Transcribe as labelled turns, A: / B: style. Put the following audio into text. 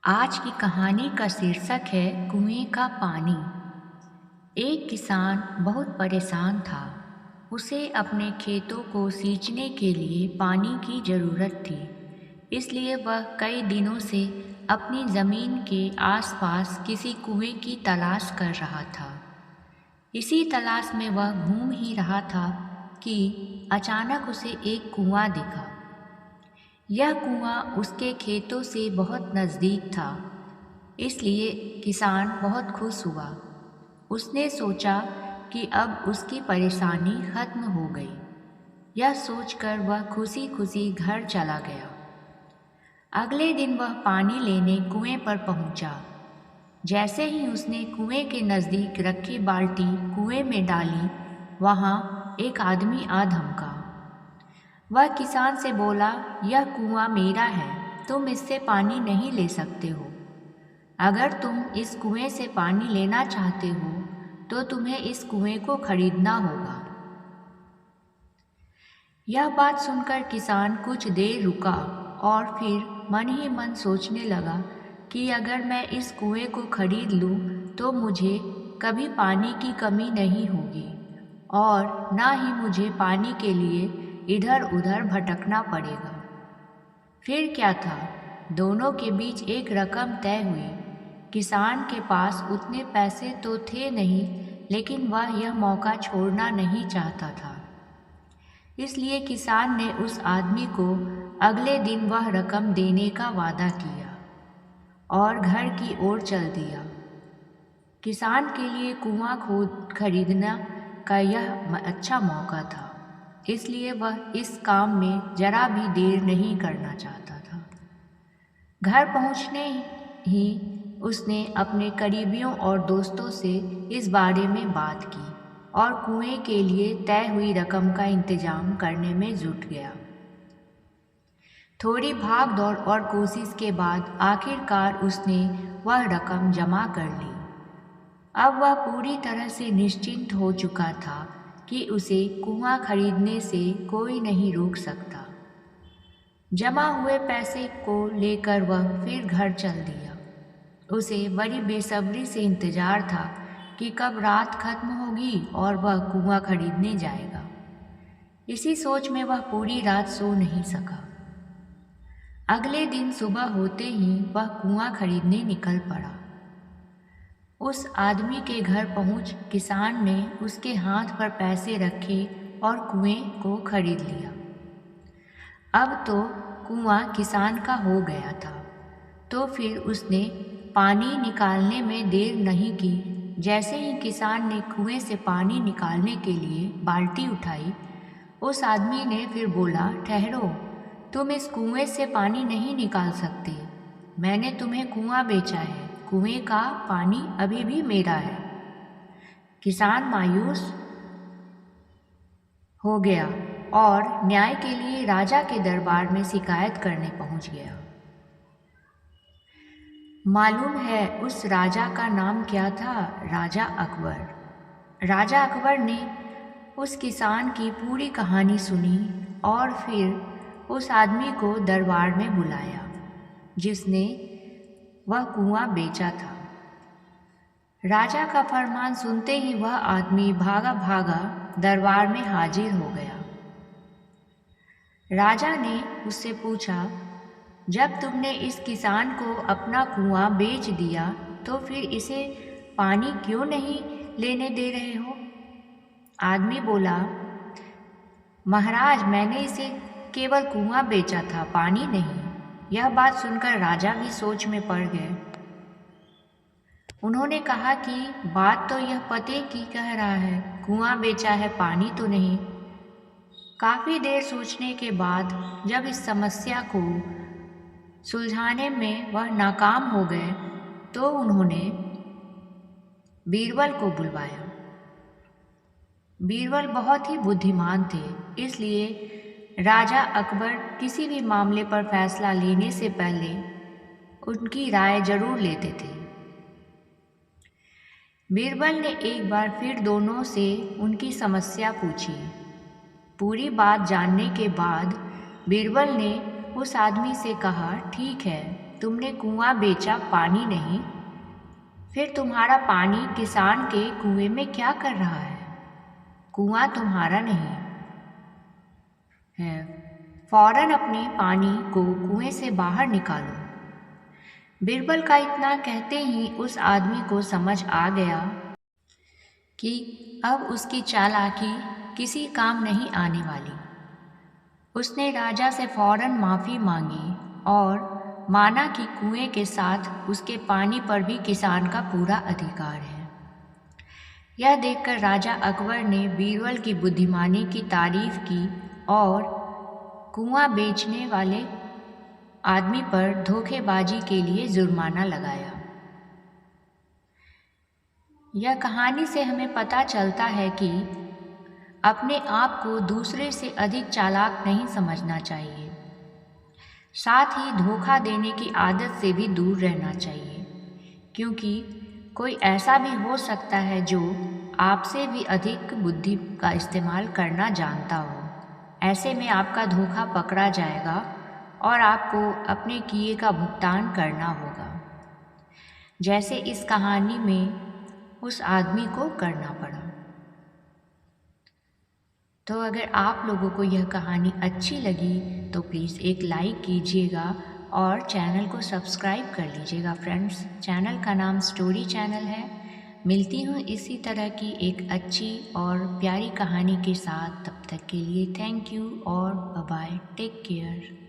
A: आज की कहानी का शीर्षक है कुएं का पानी। एक किसान बहुत परेशान था। उसे अपने खेतों को सींचने के लिए पानी की ज़रूरत थी। इसलिए वह कई दिनों से अपनी ज़मीन के आसपास किसी कुएं की तलाश कर रहा था। इसी तलाश में वह घूम ही रहा था कि अचानक उसे एक कुआं दिखा। यह कुआं उसके खेतों से बहुत नज़दीक था, इसलिए किसान बहुत खुश हुआ। उसने सोचा कि अब उसकी परेशानी खत्म हो गई। यह सोचकर वह खुशी खुशी घर चला गया। अगले दिन वह पानी लेने कुएं पर पहुंचा। जैसे ही उसने कुएं के नज़दीक रखी बाल्टी कुएं में डाली, वहां एक आदमी आ धमका। वह किसान से बोला, यह कुआं मेरा है, तुम इससे पानी नहीं ले सकते हो। अगर तुम इस कुएं से पानी लेना चाहते हो तो तुम्हें इस कुएं को खरीदना होगा। यह बात सुनकर किसान कुछ देर रुका और फिर मन ही मन सोचने लगा कि अगर मैं इस कुएं को खरीद लूं तो मुझे कभी पानी की कमी नहीं होगी और ना ही मुझे पानी के लिए इधर उधर भटकना पड़ेगा। फिर क्या था, दोनों के बीच एक रकम तय हुई। किसान के पास उतने पैसे तो थे नहीं, लेकिन वह यह मौका छोड़ना नहीं चाहता था। इसलिए किसान ने उस आदमी को अगले दिन वह रकम देने का वादा किया और घर की ओर चल दिया। किसान के लिए कुआं खोद खरीदना का यह अच्छा मौका था, इसलिए वह इस काम में जरा भी देर नहीं करना चाहता था। घर पहुंचने ही उसने अपने करीबियों और दोस्तों से इस बारे में बात की और कुएं के लिए तय हुई रकम का इंतजाम करने में जुट गया। थोड़ी भाग दौड़ और कोशिश के बाद आखिरकार उसने वह रकम जमा कर ली। अब वह पूरी तरह से निश्चिंत हो चुका था कि उसे कुआं खरीदने से कोई नहीं रोक सकता। जमा हुए पैसे को लेकर वह फिर घर चल दिया। उसे बड़ी बेसब्री से इंतजार था कि कब रात खत्म होगी और वह कुआं खरीदने जाएगा। इसी सोच में वह पूरी रात सो नहीं सका। अगले दिन सुबह होते ही वह कुआं खरीदने निकल पड़ा। उस आदमी के घर पहुंच किसान ने उसके हाथ पर पैसे रखे और कुएं को खरीद लिया। अब तो कुआं किसान का हो गया था, तो फिर उसने पानी निकालने में देर नहीं की। जैसे ही किसान ने कुएं से पानी निकालने के लिए बाल्टी उठाई, उस आदमी ने फिर बोला, ठहरो, तुम इस कुएं से पानी नहीं निकाल सकते। मैंने तुम्हें कुआं बेचा है, कुएं का पानी अभी भी मेरा है। किसान मायूस हो गया और न्याय के लिए राजा के दरबार में शिकायत करने पहुंच गया। मालूम है उस राजा का नाम क्या था? राजा अकबर। राजा अकबर ने उस किसान की पूरी कहानी सुनी और फिर उस आदमी को दरबार में बुलाया जिसने वह कुआं बेचा था। राजा का फरमान सुनते ही वह आदमी भागा भागा दरबार में हाजिर हो गया। राजा ने उससे पूछा, जब तुमने इस किसान को अपना कुआं बेच दिया तो फिर इसे पानी क्यों नहीं लेने दे रहे हो? आदमी बोला, महाराज, मैंने इसे केवल कुआं बेचा था, पानी नहीं। यह बात सुनकर राजा भी सोच में पड़ गए। उन्होंने कहा कि बात तो यह पते की कह रहा है, कुआं बेचा है, पानी तो नहीं। काफ़ी देर सोचने के बाद जब इस समस्या को सुलझाने में वह नाकाम हो गए तो उन्होंने बीरबल को बुलवाया। बीरबल बहुत ही बुद्धिमान थे, इसलिए राजा अकबर किसी भी मामले पर फैसला लेने से पहले उनकी राय जरूर लेते थे। बीरबल ने एक बार फिर दोनों से उनकी समस्या पूछी। पूरी बात जानने के बाद बीरबल ने उस आदमी से कहा, ठीक है, तुमने कुआं बेचा, पानी नहीं। फिर तुम्हारा पानी किसान के कुएं में क्या कर रहा है? कुआं तुम्हारा नहीं है। फौरन अपने पानी को कुएं से बाहर निकालो। बीरबल का इतना कहते ही उस आदमी को समझ आ गया कि अब उसकी चालाकी किसी काम नहीं आने वाली। उसने राजा से फौरन माफ़ी मांगी और माना कि कुएं के साथ उसके पानी पर भी किसान का पूरा अधिकार है। यह देखकर राजा अकबर ने बीरबल की बुद्धिमानी की तारीफ की और कुआं बेचने वाले आदमी पर धोखेबाजी के लिए जुर्माना लगाया। यह कहानी से हमें पता चलता है कि अपने आप को दूसरे से अधिक चालाक नहीं समझना चाहिए। साथ ही धोखा देने की आदत से भी दूर रहना चाहिए, क्योंकि कोई ऐसा भी हो सकता है जो आपसे भी अधिक बुद्धि का इस्तेमाल करना जानता हो। ऐसे में आपका धोखा पकड़ा जाएगा और आपको अपने किए का भुगतान करना होगा, जैसे इस कहानी में उस आदमी को करना पड़ा। तो अगर आप लोगों को यह कहानी अच्छी लगी तो प्लीज़ एक लाइक कीजिएगा और चैनल को सब्सक्राइब कर लीजिएगा फ्रेंड्स। चैनल का नाम स्टोरी चैनल है। मिलती हूँ इसी तरह की एक अच्छी और प्यारी कहानी के साथ। तब तक के लिए थैंक यू और बाय बाय, टेक केयर।